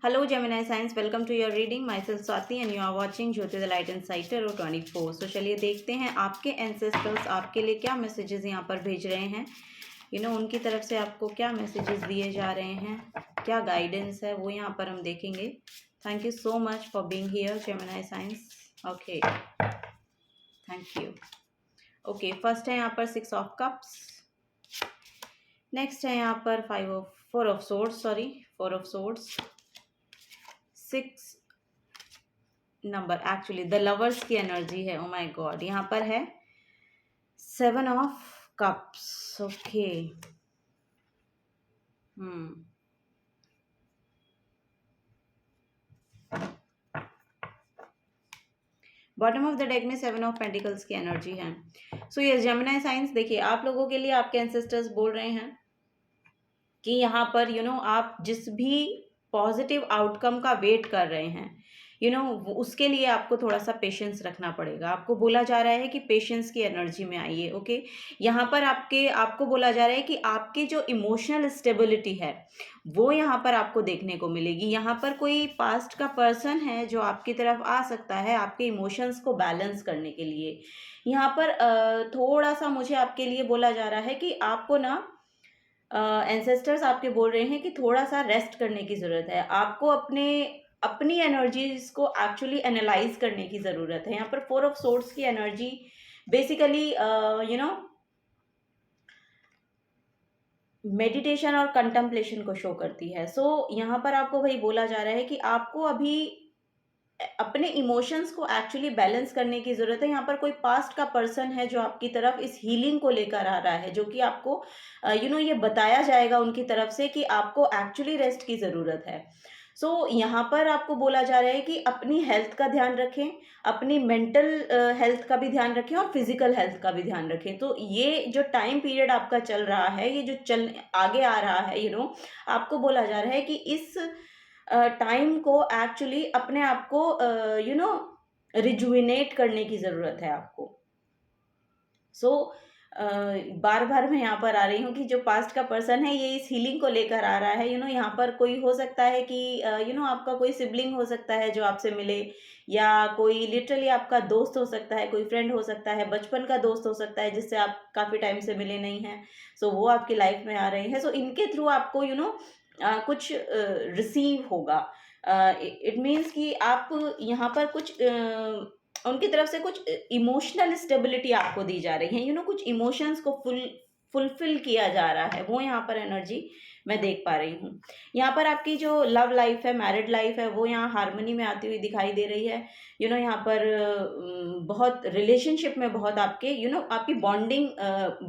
Hello Gemini Science, welcome to your reading. Myself Swati and you are watching Jyoti the Light Insight Tarot 24. So चलिए देखते हैं आपके ancestors आपके लिए क्या मैसेजेस यहाँ पर भेज रहे हैं. उनकी तरफ से आपको क्या मैसेजेस दिए जा रहे हैं, क्या गाइडेंस है वो यहाँ पर हम देखेंगे. Thank you so much for being here Gemini Science. Okay, thank you. Okay, first है यहाँ पर 6 ऑफ कप्स. नेक्स्ट है यहाँ पर 4 of swords. 6 number actually the lovers की एनर्जी है. ओ माय गॉड, यहाँ पर है 7 of cups. Okay, bottom of the deck में 7 ऑफ पेंटिकल्स की एनर्जी है. सो ये जेमिनी साइंस, देखिए आप लोगों के लिए आपके एंसेस्टर्स बोल रहे हैं कि यहाँ पर आप जिस भी पॉजिटिव आउटकम का वेट कर रहे हैं उसके लिए आपको थोड़ा सा पेशेंस रखना पड़ेगा. आपको बोला जा रहा है कि पेशेंस की एनर्जी में आइए. ओके, यहाँ पर आपको बोला जा रहा है कि आपकी जो इमोशनल स्टेबिलिटी है वो यहाँ पर आपको देखने को मिलेगी. यहाँ पर कोई पास्ट का पर्सन है जो आपकी तरफ आ सकता है आपके इमोशंस को बैलेंस करने के लिए. यहाँ पर थोड़ा सा मुझे आपके लिए बोला जा रहा है कि आपको ना एंसेस्टर्स आपके बोल रहे हैं कि थोड़ा सा रेस्ट करने की ज़रूरत है. आपको अपनी एनर्जीज को एक्चुअली एनालाइज करने की ज़रूरत है. यहाँ पर 4 ऑफ सोर्ड्स की एनर्जी बेसिकली मेडिटेशन और कंटेम्पलेशन को शो करती है. सो यहाँ पर आपको वही बोला जा रहा है कि आपको अभी अपने इमोशंस को एक्चुअली बैलेंस करने की ज़रूरत है. यहाँ पर कोई पास्ट का पर्सन है जो आपकी तरफ इस हीलिंग को लेकर आ रहा है, जो कि आपको ये बताया जाएगा उनकी तरफ से कि आपको एक्चुअली रेस्ट की ज़रूरत है. सो यहाँ पर आपको बोला जा रहा है कि अपनी हेल्थ का ध्यान रखें, अपनी मेंटल हेल्थ का भी ध्यान रखें और फिजिकल हेल्थ का भी ध्यान रखें. तो ये जो टाइम पीरियड आपका चल रहा है, ये जो आगे आ रहा है आपको बोला जा रहा है कि इस टाइम को एक्चुअली अपने आप को रिजुविनेट करने की ज़रूरत है आपको. सो बार बार मैं यहाँ पर आ रही हूँ कि जो पास्ट का पर्सन है ये इस हीलिंग को लेकर आ रहा है. यहाँ पर कोई हो सकता है कि आपका कोई सिबलिंग हो सकता है जो आपसे मिले, या कोई लिटरली आपका दोस्त हो सकता है, कोई फ्रेंड हो सकता है, बचपन का दोस्त हो सकता है जिससे आप काफ़ी टाइम से मिले नहीं हैं. सो वो आपकी लाइफ में आ रहे हैं. सो इनके थ्रू आपको कुछ रिसीव होगा. इट मीन्स कि आप यहाँ पर कुछ उनकी तरफ से कुछ इमोशनल स्टेबिलिटी आपको दी जा रही है. कुछ इमोशंस को फुलफिल किया जा रहा है, वो यहाँ पर एनर्जी मैं देख पा रही हूँ. यहाँ पर आपकी जो लव लाइफ है, मैरिड लाइफ है, वो यहाँ हार्मनी में आती हुई दिखाई दे रही है. यहाँ पर बहुत रिलेशनशिप में बहुत आपके आपकी बॉन्डिंग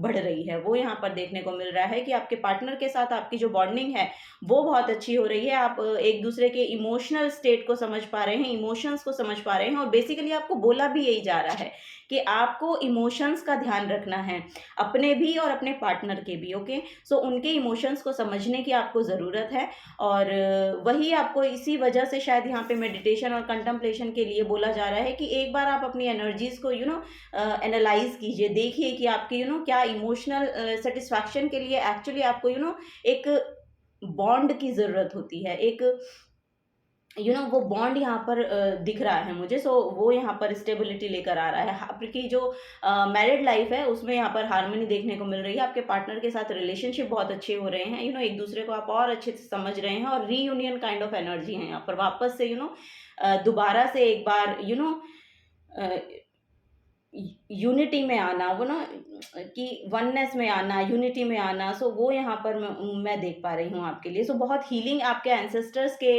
बढ़ रही है. वो यहाँ पर देखने को मिल रहा है कि आपके पार्टनर के साथ आपकी जो बॉन्डिंग है वो बहुत अच्छी हो रही है. आप एक दूसरे के इमोशनल स्टेट को समझ पा रहे हैं, इमोशंस को समझ पा रहे हैं. और बेसिकली आपको बोला भी यही जा रहा है कि आपको इमोशंस का ध्यान रखना है, अपने भी और अपने पार्टनर के भी. ओके, सो उनके इमोशंस को समझने की आपको ज़रूरत है. और वही आपको इसी वजह से शायद यहाँ पे मेडिटेशन और कंटेम्पलेशन के लिए बोला जा रहा है कि एक बार आप अपनी एनर्जीज़ को एनालाइज कीजिए. देखिए कि आपके क्या इमोशनल सेटिस्फैक्शन के लिए एक्चुअली आपको एक बॉन्ड की ज़रूरत होती है. एक वो बॉन्ड यहाँ पर दिख रहा है मुझे. सो वो यहाँ पर स्टेबिलिटी लेकर आ रहा है. आपकी जो मैरिड लाइफ है उसमें यहाँ पर हार्मनी देखने को मिल रही है. आपके पार्टनर के साथ रिलेशनशिप बहुत अच्छे हो रहे हैं. एक दूसरे को आप और अच्छे से समझ रहे हैं. और रीयूनियन काइंड ऑफ एनर्जी है यहाँ पर. वापस से दोबारा से एक बार यूनिटी में आना, वो कि वननेस में आना, यूनिटी में आना. सो वो यहाँ पर मैं देख पा रही हूँ आपके लिए. सो बहुत हीलिंग आपके एंसेस्टर्स के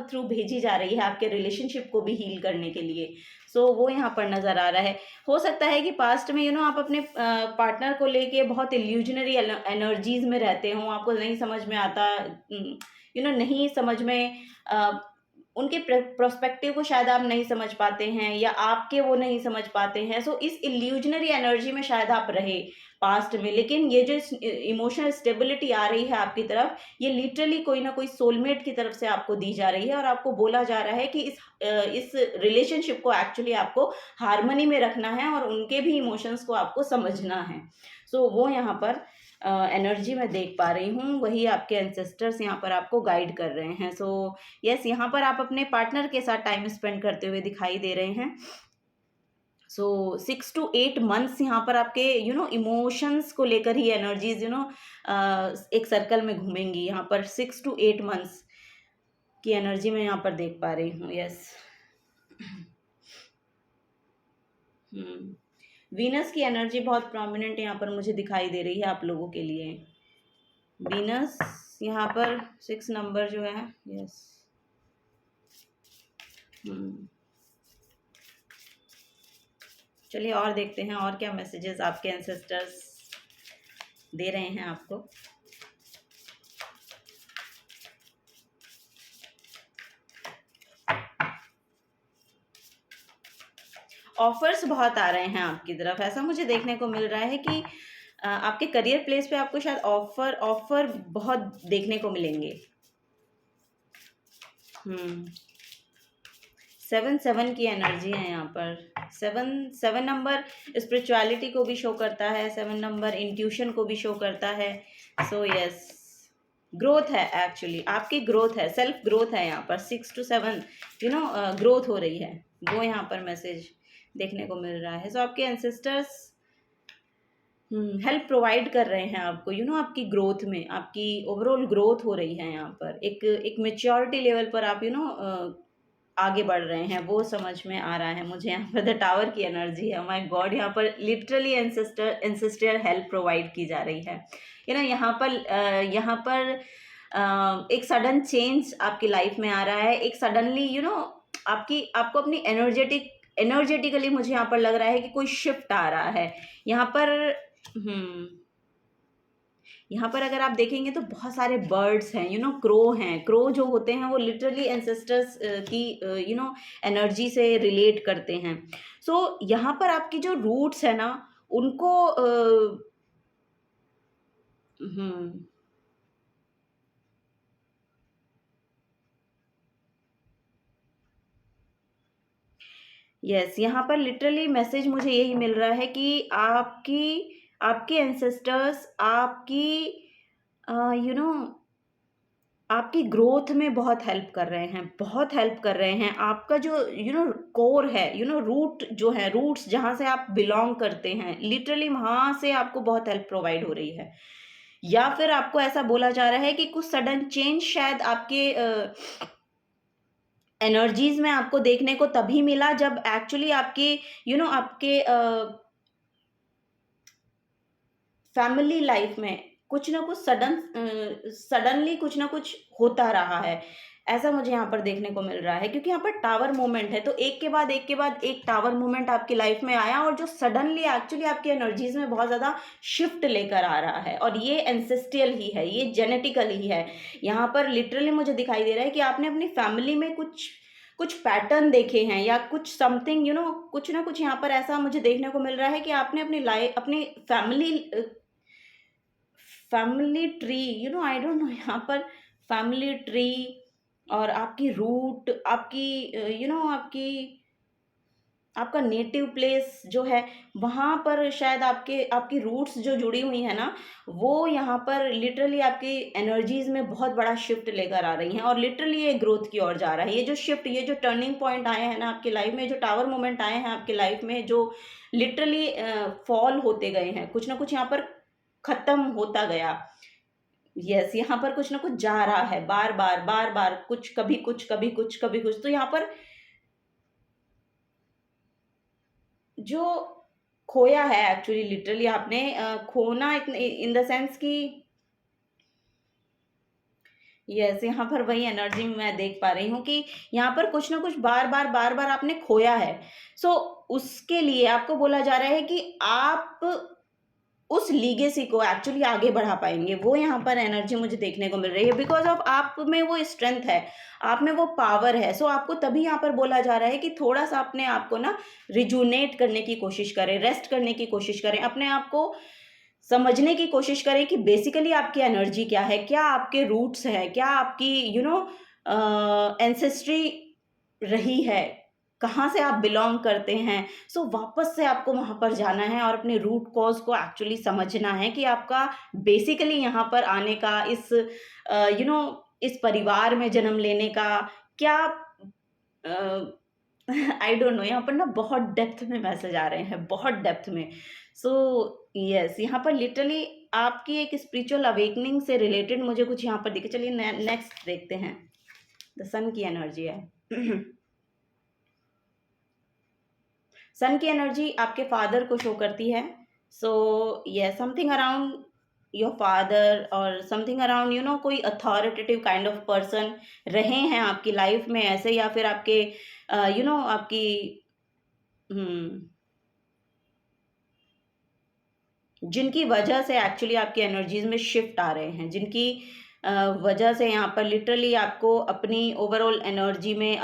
थ्रू भेजी जा रही है आपके रिलेशनशिप को भी हील करने के लिए. सो वो यहाँ पर नज़र आ रहा है. हो सकता है कि पास्ट में आप अपने पार्टनर को लेके बहुत इल्यूजनरी एनर्जीज में रहते हों. आपको नहीं समझ में आता, नहीं समझ में उनके प्रोस्पेक्टिव को शायद आप नहीं समझ पाते हैं, या आपके वो नहीं समझ पाते हैं. सो इस इल्यूजनरी एनर्जी में शायद आप रहे पास्ट में. लेकिन ये जो इमोशनल स्टेबिलिटी आ रही है आपकी तरफ, ये लिटरली कोई ना कोई सोलमेट की तरफ से आपको दी जा रही है. और आपको बोला जा रहा है कि इस रिलेशनशिप को एक्चुअली आपको हार्मनी में रखना है और उनके भी इमोशंस को आपको समझना है. सो वो यहाँ पर एनर्जी मैं देख पा रही हूँ, वही आपके एंसेस्टर्स यहाँ पर आपको गाइड कर रहे हैं। सो यस, यहाँ पर आप अपने पार्टनर के साथ टाइम स्पेंड करते हुए दिखाई दे रहे हैं। सो 6 to 8 months यहाँ पर आपके इमोशंस को लेकर ही एनर्जीज एक सर्कल में घूमेंगी। यहाँ पर 6 to 8 months की एनर्जी मैं यहाँ पर देख पा रही हूँ। यस, वीनस की एनर्जी बहुत प्रोमिनेंट यहाँ पर मुझे दिखाई दे रही है आप लोगों के लिए। वीनस यहाँ पर 6 नंबर जो है। यस, चलिए और देखते हैं और क्या मैसेजेस आपके एंसेस्टर्स दे रहे हैं आपको। ऑफर्स बहुत आ रहे हैं आपकी तरफ, ऐसा मुझे देखने को मिल रहा है कि आपके करियर प्लेस पे आपको शायद ऑफर बहुत देखने को मिलेंगे। 7 की एनर्जी है यहाँ पर। 7 नंबर स्पिरिचुअलिटी को भी शो करता है, 7 नंबर इंट्यूशन को भी शो करता है। सो यस, ग्रोथ है, एक्चुअली आपकी ग्रोथ है, सेल्फ ग्रोथ है यहाँ पर। 6 to 7 ग्रोथ हो रही है, वो यहाँ पर मैसेज देखने को मिल रहा है। सो आपके एंसेस्टर्स हेल्प प्रोवाइड कर रहे हैं आपको, आपकी ग्रोथ में, आपकी ओवरऑल ग्रोथ हो रही है यहाँ पर। एक मेच्योरिटी लेवल पर आप आगे बढ़ रहे हैं, वो समझ में आ रहा है मुझे। यहाँ पर द टावर की एनर्जी है। माय गॉड, यहाँ पर लिटरली एंसेस्टर हेल्प प्रोवाइड की जा रही है। यहाँ पर एक सडन चेंज आपकी लाइफ में आ रहा है। एक सडनली आपको अपनी एनर्जेटिकली मुझे यहाँ पर लग रहा है कि कोई शिफ्ट आ रहा है यहाँ पर। यहाँ पर अगर आप देखेंगे तो बहुत सारे बर्ड्स हैं, क्रो हैं। क्रो जो होते हैं वो लिटरली एंसेस्टर्स की एनर्जी से रिलेट करते हैं। सो यहाँ पर आपकी जो रूट्स है ना, उनको यस, यहाँ पर लिटरली मैसेज मुझे यही मिल रहा है कि आपके एंसेस्टर्स आपकी ग्रोथ में बहुत हेल्प कर रहे हैं, बहुत हेल्प कर रहे हैं। आपका जो कोर है, रूट जो है, रूट्स जहाँ से आप बिलोंग करते हैं, लिटरली वहाँ से आपको बहुत हेल्प प्रोवाइड हो रही है। या फिर आपको ऐसा बोला जा रहा है कि कुछ सडन चेंज शायद आपके एनर्जीज में आपको देखने को तभी मिला जब एक्चुअली आपके आपके फैमिली लाइफ में कुछ ना कुछ सडनली कुछ ना कुछ होता रहा है, ऐसा मुझे यहाँ पर देखने को मिल रहा है। क्योंकि यहाँ पर टावर मूवमेंट है, तो एक के बाद एक टावर मूवमेंट आपकी लाइफ में आया, और जो सडनली एक्चुअली आपकी एनर्जीज में बहुत ज़्यादा शिफ्ट लेकर आ रहा है। और ये एंसेस्ट्रियल ही है, ये जेनेटिकल ही है। यहाँ पर लिटरली मुझे दिखाई दे रहा है कि आपने अपनी फैमिली में कुछ पैटर्न देखे हैं, या कुछ समथिंग कुछ ना कुछ यहाँ पर ऐसा मुझे देखने को मिल रहा है कि आपने अपनी family tree I don't know, यहाँ पर फैमिली ट्री और आपकी रूट, आपका नेटिव प्लेस जो है, वहाँ पर शायद आपकी रूट्स जो जुड़ी हुई है ना, वो यहाँ पर लिटरली आपकी एनर्जीज में बहुत बड़ा शिफ्ट लेकर आ रही हैं। और लिटरली ये ग्रोथ की ओर जा रहा है। ये जो शिफ्ट, ये जो टर्निंग पॉइंट आए हैं ना आपकी लाइफ में, जो टावर मोमेंट आए हैं आपकी लाइफ में, जो लिटरली फॉल होते गए हैं, कुछ ना कुछ यहाँ पर खत्म होता गया। यस, यहाँ पर कुछ ना कुछ जा रहा है, बार बार कुछ, कभी कुछ, कभी कुछ, कभी कुछ। तो यहाँ पर जो खोया है एक्चुअली, लिटरली आपने खोना इन द सेंस कि यस, यहाँ पर वही एनर्जी मैं देख पा रही हूँ कि यहाँ पर कुछ ना कुछ बार बार आपने खोया है। सो उसके लिए आपको बोला जा रहा है कि आप उस लीगेसी को एक्चुअली आगे बढ़ा पाएंगे। वो यहाँ पर एनर्जी मुझे देखने को मिल रही है, बिकॉज ऑफ आप में वो स्ट्रेंथ है, आप में वो पावर है। सो आपको तभी यहाँ पर बोला जा रहा है कि थोड़ा सा अपने आप को ना रिजुनेट करने की कोशिश करें, रेस्ट करने की कोशिश करें, अपने आप को समझने की कोशिश करें कि बेसिकली आपकी एनर्जी क्या है, क्या आपके रूट्स हैं, क्या आपकी एंसेस्ट्री रही है, कहाँ से आप बिलोंग करते हैं। सो वापस से आपको वहाँ पर जाना है और अपने रूट कॉज को एक्चुअली समझना है कि आपका बेसिकली यहाँ पर आने का, इस इस परिवार में जन्म लेने का क्या आई डोंट नो। यहाँ पर ना बहुत डेप्थ में मैसेज आ रहे हैं, बहुत डेप्थ में। सो यस, यहाँ पर लिटरली आपकी एक स्पिरिचुअल अवेकनिंग से रिलेटेड मुझे कुछ यहाँ पर दिखे। चलिए नेक्स्ट देखते हैं। द सन की एनर्जी है। सन की एनर्जी आपके फादर को शो करती है। सो ये समथिंग अराउंड योर फादर और समथिंग अराउंड कोई अथॉरिटेटिव काइंड ऑफ पर्सन रहे हैं आपकी लाइफ में ऐसे, या फिर आपके आपकी जिनकी वजह से एक्चुअली आपकी एनर्जीज में शिफ्ट आ रहे हैं, जिनकी वजह से यहाँ पर लिटरली आपको अपनी ओवरऑल एनर्जी में,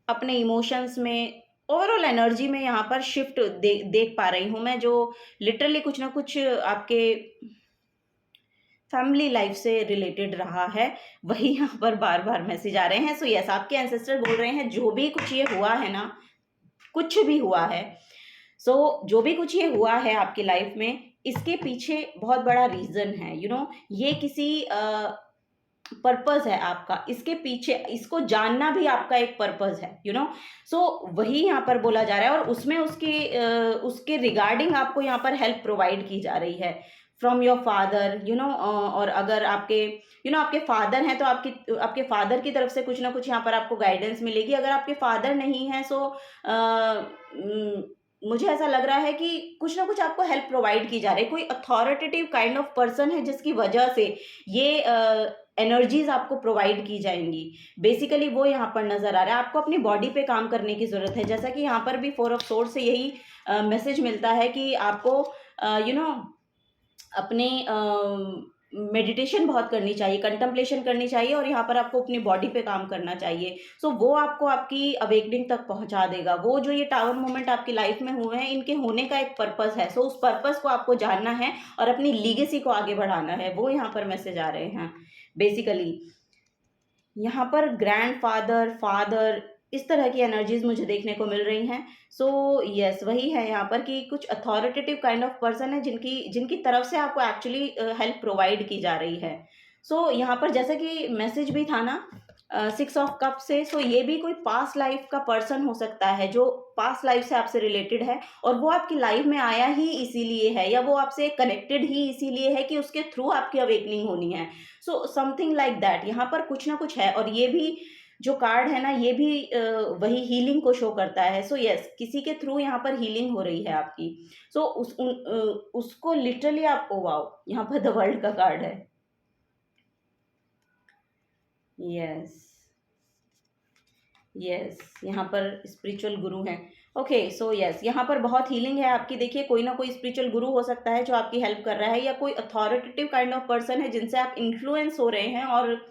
अपने इमोशंस में, ओवरऑल एनर्जी में यहाँ पर शिफ्ट देख पा रही हूँ मैं, जो लिटरली कुछ ना कुछ आपके फैमिली लाइफ से रिलेटेड रहा है, वही यहाँ पर बार बार मैसेज आ रहे हैं। सो यस, आपके एंसेस्टर बोल रहे हैं जो भी कुछ ये हुआ है ना, कुछ भी हुआ है, सो जो भी कुछ ये हुआ है आपकी लाइफ में, इसके पीछे बहुत बड़ा रीजन है। ये किसी पर्पस है आपका, इसके पीछे, इसको जानना भी आपका एक पर्पस है। सो वही यहाँ पर बोला जा रहा है, और उसमें उसके रिगार्डिंग आपको यहाँ पर हेल्प प्रोवाइड की जा रही है फ्रॉम योर फादर। और अगर आपके आपके फादर हैं तो आपके फादर की तरफ से कुछ ना कुछ यहाँ पर आपको गाइडेंस मिलेगी। अगर आपके फादर नहीं है, सो मुझे ऐसा लग रहा है कि कुछ ना कुछ आपको हेल्प प्रोवाइड की जा रही है। कोई अथॉरिटेटिव काइंड ऑफ पर्सन है जिसकी वजह से ये एनर्जीज आपको प्रोवाइड की जाएंगी। बेसिकली वो यहाँ पर नजर आ रहा है। आपको अपनी बॉडी पे काम करने की जरूरत है, जैसा कि यहाँ पर भी 4 ऑफ सोर्ड से यही मैसेज मिलता है कि आपको अपने मेडिटेशन बहुत करनी चाहिए, कंटम्पलेशन करनी चाहिए, और यहाँ पर आपको अपनी बॉडी पे काम करना चाहिए। सो वो आपको आपकी अवेकनिंग तक पहुंचा देगा। वो जो ये टावर मोमेंट आपकी लाइफ में हुए हैं, इनके होने का एक पर्पस है। सो उस पर्पस को आपको जानना है और अपनी लीगेसी को आगे बढ़ाना है। वो यहाँ पर मैसेज आ रहे हैं। बेसिकली यहाँ पर ग्रैंडफादर, फादर, इस तरह की एनर्जीज मुझे देखने को मिल रही हैं। सो यस, वही है यहाँ पर कि कुछ अथॉरिटेटिव काइंड ऑफ पर्सन है जिनकी तरफ से आपको एक्चुअली हेल्प प्रोवाइड की जा रही है। सो यहाँ पर जैसा कि मैसेज भी था ना 6 ऑफ कप से, सो ये भी कोई पास्ट लाइफ का पर्सन हो सकता है जो पास्ट लाइफ से आपसे रिलेटेड है, और वो आपकी लाइफ में आया ही इसीलिए है, या वो आपसे कनेक्टेड ही इसीलिए है कि उसके थ्रू आपकी अवेकनिंग होनी है। सो समथिंग लाइक दैट, यहाँ पर कुछ ना कुछ है। और ये भी जो कार्ड है ना, ये भी वही हीलिंग को शो करता है। सो यस, किसी के थ्रू यहाँ पर हीलिंग हो रही है आपकी। सो उसको लिटरली आप, ओ वाओ, यहाँ पर द वर्ल्ड का कार्ड है। यस यस, यहाँ पर स्पिरिचुअल गुरु हैं। ओके, सो यस, यहाँ पर बहुत हीलिंग है आपकी। देखिए, कोई ना कोई स्पिरिचुअल गुरु हो सकता है जो आपकी हेल्प कर रहा है, या कोई अथॉरिटेटिव काइंड ऑफ पर्सन है जिनसे आप इन्फ्लुएंस हो रहे हैं, और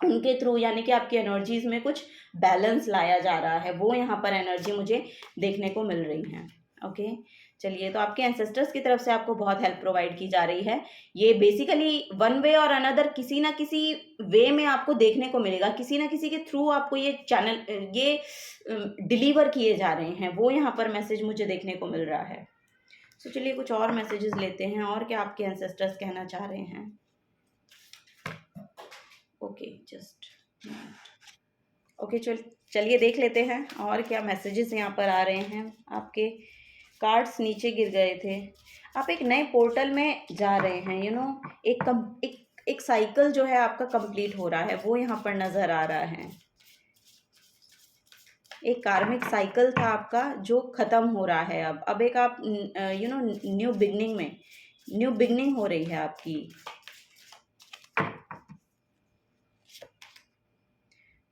उनके थ्रू यानी कि आपकी एनर्जीज में कुछ बैलेंस लाया जा रहा है। वो यहाँ पर एनर्जी मुझे देखने को मिल रही है। ओके, चलिए, तो आपके एंसेस्टर्स की तरफ से आपको बहुत हेल्प प्रोवाइड की जा रही है। ये बेसिकली वन वे और अनदर किसी ना किसी वे में आपको देखने को मिलेगा, किसी ना किसी के थ्रू आपको ये चैनल, ये डिलीवर किए जा रहे हैं। वो यहाँ पर मैसेज मुझे देखने को मिल रहा है। तो चलिए कुछ और मैसेजेस लेते हैं, और क्या आपके एंसेस्टर्स कहना चाह रहे हैं। ओके, जस्ट ओके, चलिए देख लेते हैं और क्या मैसेजेस यहाँ पर आ रहे हैं। आपके कार्ड्स नीचे गिर गए थे। आप एक नए पोर्टल में जा रहे हैं। एक साइकिल जो है आपका कंप्लीट हो रहा है, वो यहाँ पर नजर आ रहा है। एक कार्मिक साइकिल था आपका जो खत्म हो रहा है। अब एक आप न्यू बिगनिंग हो रही है आपकी।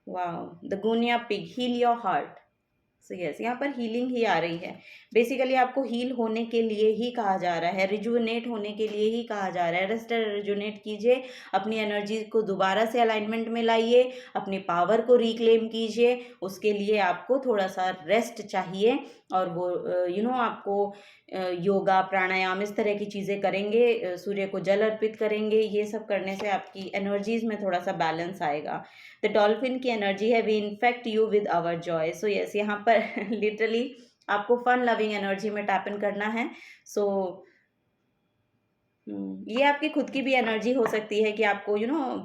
Wow, the guinea pig, heal your heart. So yes, यहाँ पर हीलिंग ही आ रही है। बेसिकली आपको हील होने के लिए ही कहा जा रहा है, रिजुनेट होने के लिए ही कहा जा रहा है। रेस्ट रिजुनेट कीजिए, अपनी एनर्जी को दोबारा से अलाइनमेंट में लाइए, अपनी पावर को रिक्लेम कीजिए। उसके लिए आपको थोड़ा सा रेस्ट चाहिए, और वो आपको योगा प्राणायाम इस तरह की चीज़ें करेंगे, सूर्य को जल अर्पित करेंगे, ये सब करने से आपकी एनर्जीज में थोड़ा सा बैलेंस आएगा। द डॉल्फिन की एनर्जी है we infect you with our joy. So yes, यहाँ पर लिटरली आपको फन लविंग एनर्जी में टैप इन करना है। सो ये आपकी खुद की भी एनर्जी हो सकती है कि आपको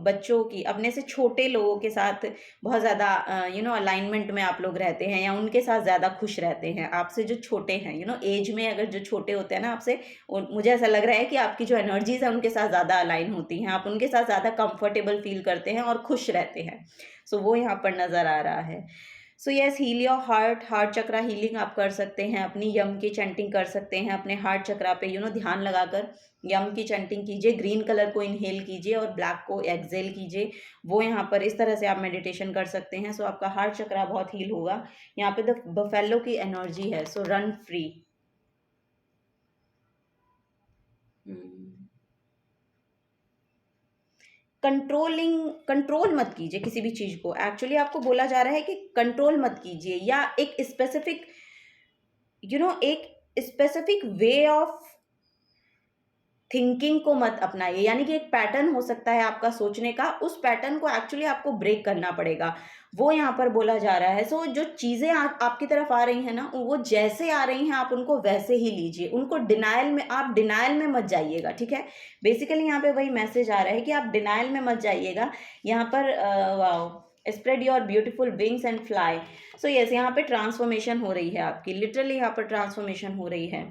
बच्चों की, अपने से छोटे लोगों के साथ बहुत ज़्यादा अलाइनमेंट में आप लोग रहते हैं, या उनके साथ ज़्यादा खुश रहते हैं। आपसे जो छोटे हैं, एज में अगर जो छोटे होते हैं ना आपसे, मुझे ऐसा लग रहा है कि आपकी जो एनर्जीज है उनके साथ ज़्यादा अलाइन होती हैं, आप उनके साथ ज़्यादा कंफर्टेबल फील करते हैं और खुश रहते हैं। सो वो यहाँ पर नज़र आ रहा है। So yes, heal your heart chakra healing आप कर सकते हैं, अपनी यम की चैंटिंग कर सकते हैं अपने हार्ट चक्रा पे ध्यान लगाकर यम की चैंटिंग कीजिए। ग्रीन कलर को इनहेल कीजिए और ब्लैक को एक्सहेल कीजिए। वो यहाँ पर इस तरह से आप मेडिटेशन कर सकते हैं। सो आपका हार्ट चक्रा बहुत हील होगा। यहाँ पे द बफेलो की एनर्जी है, सो रन फ्री। कंट्रोल मत कीजिए किसी भी चीज को। एक्चुअली आपको बोला जा रहा है कि कंट्रोल मत कीजिए, या एक स्पेसिफिक वे ऑफ थिंकिंग को मत अपनाइए। यानी कि एक पैटर्न हो सकता है आपका सोचने का, उस पैटर्न को एक्चुअली आपको ब्रेक करना पड़ेगा, वो यहाँ पर बोला जा रहा है। सो जो चीज़ें आपकी तरफ आ रही हैं ना, वो जैसे आ रही हैं आप उनको वैसे ही लीजिए, उनको आप डिनायल में मत जाइएगा, ठीक है। बेसिकली यहाँ पे वही मैसेज आ रहा है कि आप डिनायल में मत जाइएगा। यहाँ पर spread your beautiful wings and fly. So yes, यहाँ पे ट्रांसफॉर्मेशन हो रही है आपकी, लिटरली यहाँ पर ट्रांसफॉर्मेशन हो रही है।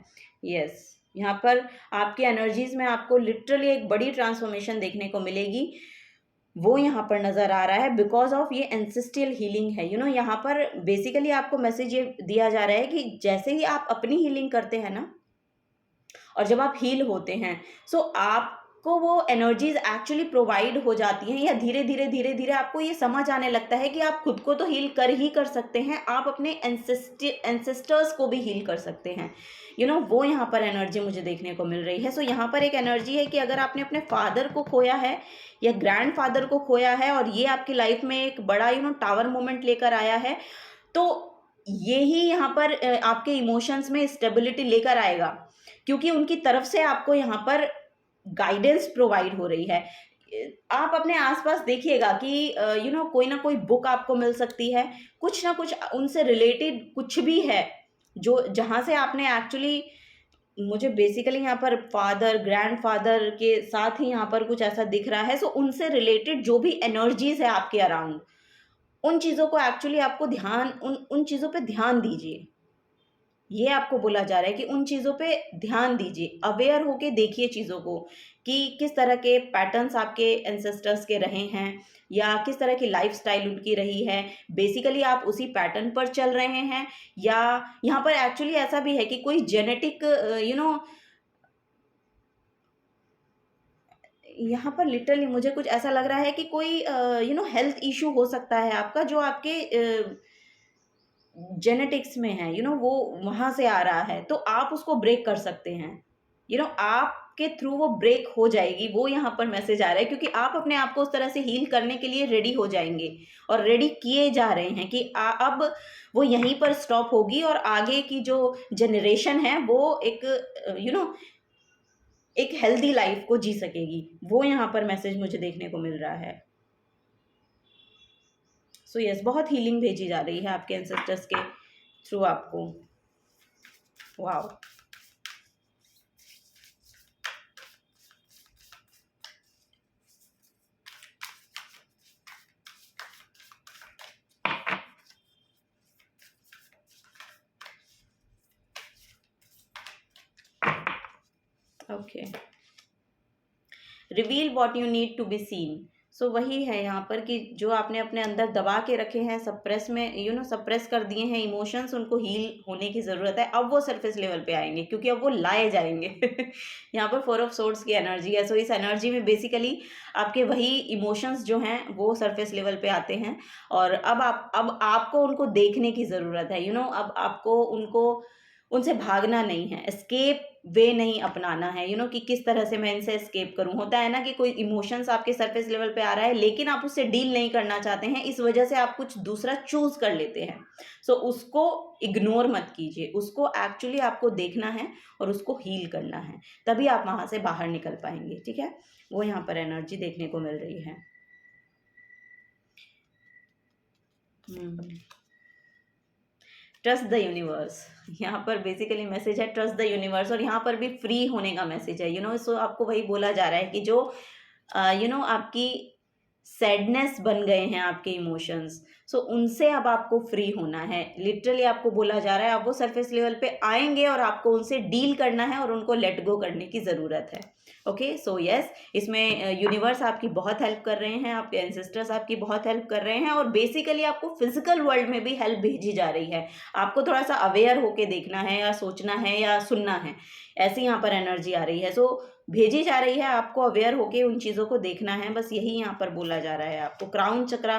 यस, यहाँ पर आपकी एनर्जीज में आपको लिटरली एक बड़ी ट्रांसफॉर्मेशन देखने को मिलेगी, वो यहाँ पर नज़र आ रहा है बिकॉज ऑफ ये एंसेस्ट्रियल हीलिंग है। यहाँ पर बेसिकली आपको मैसेज ये दिया जा रहा है कि जैसे ही आप अपनी हीलिंग करते हैं ना, और जब आप हील होते हैं, सो आपको वो एनर्जीज एक्चुअली प्रोवाइड हो जाती हैं, या धीरे धीरे आपको ये समझ आने लगता है कि आप खुद को तो हील कर सकते हैं, आप अपने एंसेस्टर्स को भी हील कर सकते हैं। वो यहाँ पर एनर्जी मुझे देखने को मिल रही है। सो यहाँ पर एक एनर्जी है कि अगर आपने अपने फादर को खोया है या ग्रैंडफादर को खोया है, और ये आपकी लाइफ में एक बड़ा टावर मोमेंट लेकर आया है, तो यही यहाँ पर आपके इमोशंस में स्टेबिलिटी लेकर आएगा, क्योंकि उनकी तरफ से आपको यहाँ पर गाइडेंस प्रोवाइड हो रही है। आप अपने आसपास देखिएगा कि कोई ना कोई बुक आपको मिल सकती है, कुछ ना कुछ उनसे रिलेटेड कुछ भी है, जो जहाँ से आपने एक्चुअली, मुझे बेसिकली यहाँ पर फादर ग्रैंडफादर के साथ ही यहाँ पर कुछ ऐसा दिख रहा है। सो उनसे रिलेटेड जो भी एनर्जीज है आपके अराउंड, उन चीज़ों को एक्चुअली आपको उन चीज़ों पे ध्यान दीजिए। ये आपको बोला जा रहा है कि उन चीज़ों पे ध्यान दीजिए, अवेयर होके देखिए चीज़ों को, कि किस तरह के पैटर्न्स आपके एंसेस्टर्स के रहे हैं, या किस तरह की लाइफस्टाइल उनकी रही है। बेसिकली आप उसी पैटर्न पर चल रहे हैं, या यहाँ पर एक्चुअली ऐसा भी है कि कोई जेनेटिक यहाँ पर लिटरली मुझे कुछ ऐसा लग रहा है कि कोई हेल्थ इशू हो सकता है आपका, जो आपके जेनेटिक्स में है, वो वहां से आ रहा है, तो आप उसको ब्रेक कर सकते हैं। आपके थ्रू वो ब्रेक हो जाएगी, वो यहाँ पर मैसेज आ रहा है, क्योंकि आप अपने आप को उस तरह से हील करने के लिए रेडी हो जाएंगे, और रेडी किए जा रहे हैं कि अब वो यहीं पर स्टॉप होगी, और आगे की जो जनरेशन है वो एक एक हेल्दी लाइफ को जी सकेगी। वो यहाँ पर मैसेज मुझे देखने को मिल रहा है। सो यस, बहुत हीलिंग भेजी जा रही है आपके एंसेस्टर्स के थ्रू आपको। Wow, okay, reveal what you need to be seen. So वही है यहाँ पर कि जो आपने अपने अंदर दबा के रखे हैं, सप्रेस में सप्रेस कर दिए हैं इमोशंस, उनको हील होने की ज़रूरत है। अब वो सरफेस लेवल पे आएंगे, क्योंकि अब वो लाए जाएंगे। यहाँ पर 4 ऑफ सोर्ड्स की एनर्जी है। सो इस एनर्जी में बेसिकली आपके वही इमोशंस जो हैं वो सरफेस लेवल पे आते हैं, और अब आपको उनको देखने की ज़रूरत है। अब आपको उनको उनसे भागना नहीं है, एस्केप वे नहीं अपनाना है, कि किस तरह से मैं इनसे एस्केप करूं। होता है ना कि कोई इमोशंस आपके सरफेस लेवल पे आ रहा है लेकिन आप उससे डील नहीं करना चाहते हैं, इस वजह से आप कुछ दूसरा चूज कर लेते हैं। सो उसको इग्नोर मत कीजिए, उसको एक्चुअली आपको देखना है और उसको हील करना है, तभी आप वहां से बाहर निकल पाएंगे। ठीक है, वो यहाँ पर एनर्जी देखने को मिल रही है। ट्रस्ट द यूनिवर्स, यहाँ पर बेसिकली मैसेज है ट्रस्ट द यूनिवर्स, और यहाँ पर भी फ्री होने का मैसेज है। सो आपको वही बोला जा रहा है कि जो आपकी सैडनेस बन गए हैं आपके इमोशंस, सो उनसे अब आपको फ्री होना है। लिटरली आपको बोला जा रहा है, आप वो सरफेस लेवल पे आएंगे और आपको उनसे डील करना है और उनको लेट गो करने की ज़रूरत है। ओके, सो यस, इसमें यूनिवर्स आपकी बहुत हेल्प कर रहे हैं, आपके एंसेस्टर्स आपकी बहुत हेल्प कर रहे हैं, और बेसिकली आपको फिजिकल वर्ल्ड में भी हेल्प भेजी जा रही है। आपको थोड़ा सा अवेयर होके देखना है या सोचना है या सुनना है, ऐसी यहाँ पर एनर्जी आ रही है। सो भेजी जा रही है, आपको अवेयर होके उन चीज़ों को देखना है, बस यही यहाँ पर बोला जा रहा है। आपको क्राउन चक्रा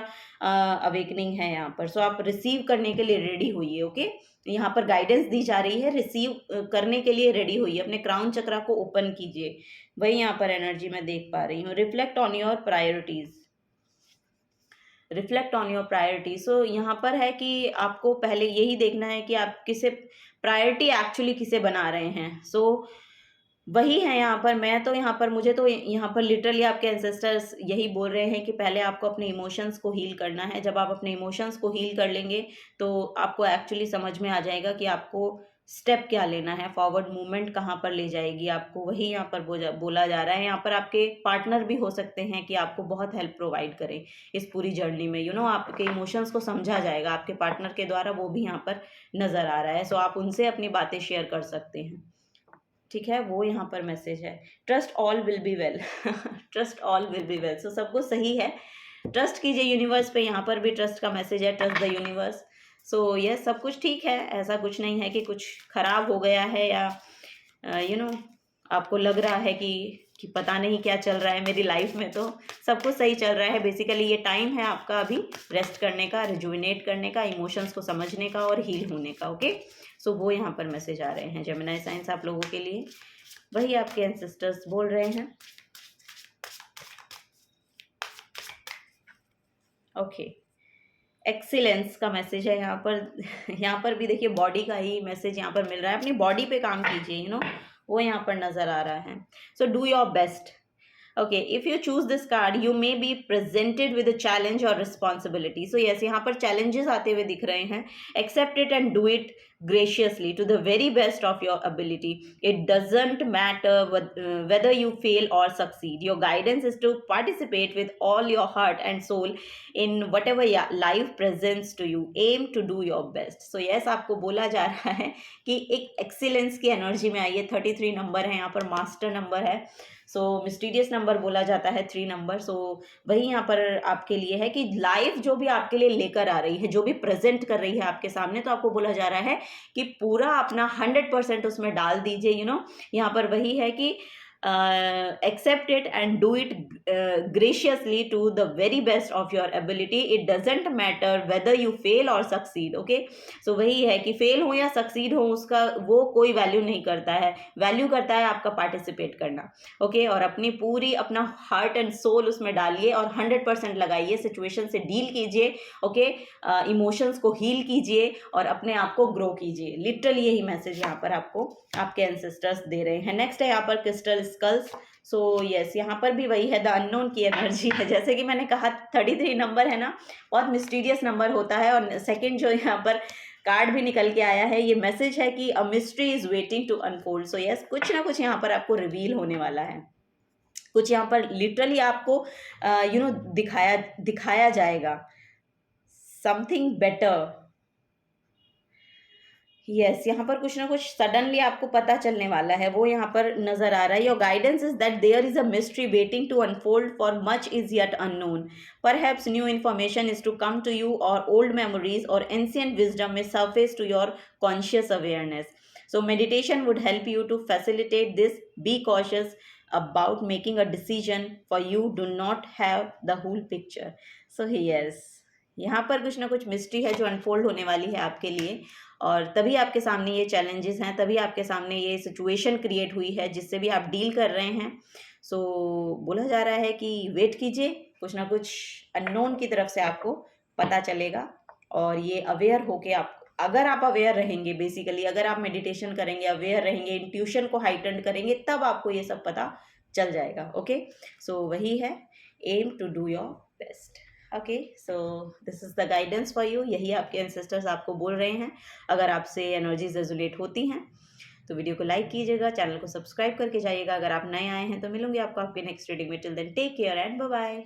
अवेकनिंग है यहाँ पर। सो आप रिसीव करने के लिए रेडी होइए। ओके, यहाँ पर गाइडेंस दी जा रही है, रिसीव करने के लिए रेडी होइए, अपने क्राउन चक्रा को ओपन कीजिए। वही यहाँ पर एनर्जी मैं देख पा रही हूँ। Reflect on your priorities, reflect on your priority. So यहाँ पर है कि आपको पहले यही देखना है कि आप किसे प्रायोरिटी एक्चुअली किसे बना रहे हैं। सो वही है यहाँ पर। मुझे तो यहाँ पर लिटरली आपके एंसेस्टर्स यही बोल रहे हैं कि पहले आपको अपने इमोशंस को हील करना है। जब आप अपने इमोशंस को हील कर लेंगे तो आपको एक्चुअली समझ में आ जाएगा कि आपको स्टेप क्या लेना है, फॉरवर्ड मूवमेंट कहाँ पर ले जाएगी आपको। वही यहाँ पर बोला जा रहा है। यहाँ पर आपके पार्टनर भी हो सकते हैं कि आपको बहुत हेल्प प्रोवाइड करें इस पूरी जर्नी में। आपके इमोशंस को समझा जाएगा आपके पार्टनर के द्वारा, वो भी यहाँ पर नज़र आ रहा है। सो आप उनसे अपनी बातें शेयर कर सकते हैं। ठीक है, वो यहाँ पर मैसेज है। Trust all will be well, trust all will be well. So सब कुछ सही है, ट्रस्ट कीजिए यूनिवर्स पे। यहाँ पर भी ट्रस्ट का मैसेज है, ट्रस्ट द यूनिवर्स। सो यह सब कुछ ठीक है, ऐसा कुछ नहीं है कि कुछ खराब हो गया है या आपको लग रहा है कि पता नहीं क्या चल रहा है मेरी लाइफ में। तो सब कुछ सही चल रहा है। बेसिकली ये टाइम है आपका अभी रेस्ट करने का, रिजुविनेट करने का, इमोशंस को समझने का और हील होने का। ओके, सो वो यहाँ पर मैसेज आ रहे हैं जेमिनी साइंस आप लोगों के लिए। वही आपके एंसेस्टर्स बोल रहे हैं। ओके, एक्सीलेंस का मैसेज है यहाँ पर। यहाँ पर भी देखिए बॉडी का ही मैसेज यहाँ पर मिल रहा है। अपनी बॉडी पे काम कीजिए, वो यहाँ पर नज़र आ रहा है। So do your best. Okay, if you choose this card, you may be presented with a challenge or responsibility. So yes, यहाँ पर challenges आते हुए दिख रहे हैं। Accept it and do it graciously to the very best of your ability. It doesn't matter whether you fail or succeed. Your guidance is to participate with all your heart and soul in whatever life presents to you. Aim to do your best. So yes, आपको बोला जा रहा है कि एक excellence की energy में आइए। 33 नंबर है यहाँ पर, मास्टर नंबर है। सो मिस्टीरियस नंबर बोला जाता है 3 नंबर। सो वही यहाँ पर आपके लिए है कि लाइफ जो भी आपके लिए लेकर आ रही है, जो भी प्रेजेंट कर रही है आपके सामने, तो आपको बोला जा रहा है कि पूरा अपना 100% उसमें डाल दीजिए। यहाँ पर वही है कि accept it and do it graciously to the very best of your ability. It doesn't matter whether you fail or succeed. Okay, so वही है कि फेल हो या सक्सीड हो, उसका वो कोई वैल्यू नहीं करता है। वैल्यू करता है आपका पार्टिसिपेट करना। ओके, और अपना हार्ट एंड सोल उसमें डालिए और 100% लगाइए, सिचुएशन से डील कीजिए। ओके, इमोशंस को हील कीजिए और अपने आप को ग्रो कीजिए। लिटरली यही मैसेज यहाँ पर आपको आपके एंसेस्टर्स दे रहे हैं। नेक्स्ट है यहाँ पर क्रिस्टल स्कल्स। सो यस, यहाँ पर भी वही है, द अननोन की एनर्जी है। जैसे कि मैंने कहा 33 नंबर है ना, बहुत मिस्टीरियस नंबर होता है। और सेकंड जो यहाँ पर कार्ड भी निकल के आया है, ये मैसेज है कि a mystery is waiting to unfold. So yes, कुछ ना कुछ यहाँ पर आपको रिवील होने वाला है। कुछ यहाँ पर लिटरली आपको दिखाया जाएगा समथिंग बेटर। यस, यहाँ पर कुछ ना कुछ सडनली आपको पता चलने वाला है, वो यहाँ पर नजर आ रहा है। Your guidance is that there is a mystery waiting to unfold for much is yet unknown. Perhaps new information is to come to you और ओल्ड मेमोरीज और एंशिएंट विजडम में surface to your conscious awareness. So meditation would help you to facilitate this. Be cautious about making a decision, for you do not have the whole picture. So yes, यहाँ पर कुछ ना कुछ mystery है जो unfold होने वाली है आपके लिए। और तभी आपके सामने ये चैलेंजेस हैं, तभी आपके सामने ये सिचुएशन क्रिएट हुई है जिससे भी आप डील कर रहे हैं। सो बोला जा रहा है कि वेट कीजिए, कुछ ना कुछ अननोन की तरफ से आपको पता चलेगा। और ये अवेयर होके आप, अगर आप अवेयर रहेंगे, बेसिकली अगर आप मेडिटेशन करेंगे, अवेयर रहेंगे, इंट्यूशन को हाइटन करेंगे, तब आपको ये सब पता चल जाएगा। ओके, सो वही है, aim to do your best. Okay, so this is the guidance for you, यही आपके एंसेस्टर्स आपको बोल रहे हैं। अगर आपसे एनर्जीज रेजोनेट होती हैं तो वीडियो को लाइक कीजिएगा, चैनल को सब्सक्राइब करके जाइएगा। अगर आप नए आए हैं तो मिलूंगी आपको आपके नेक्स्ट रीडिंग में। Till then take care and bye bye.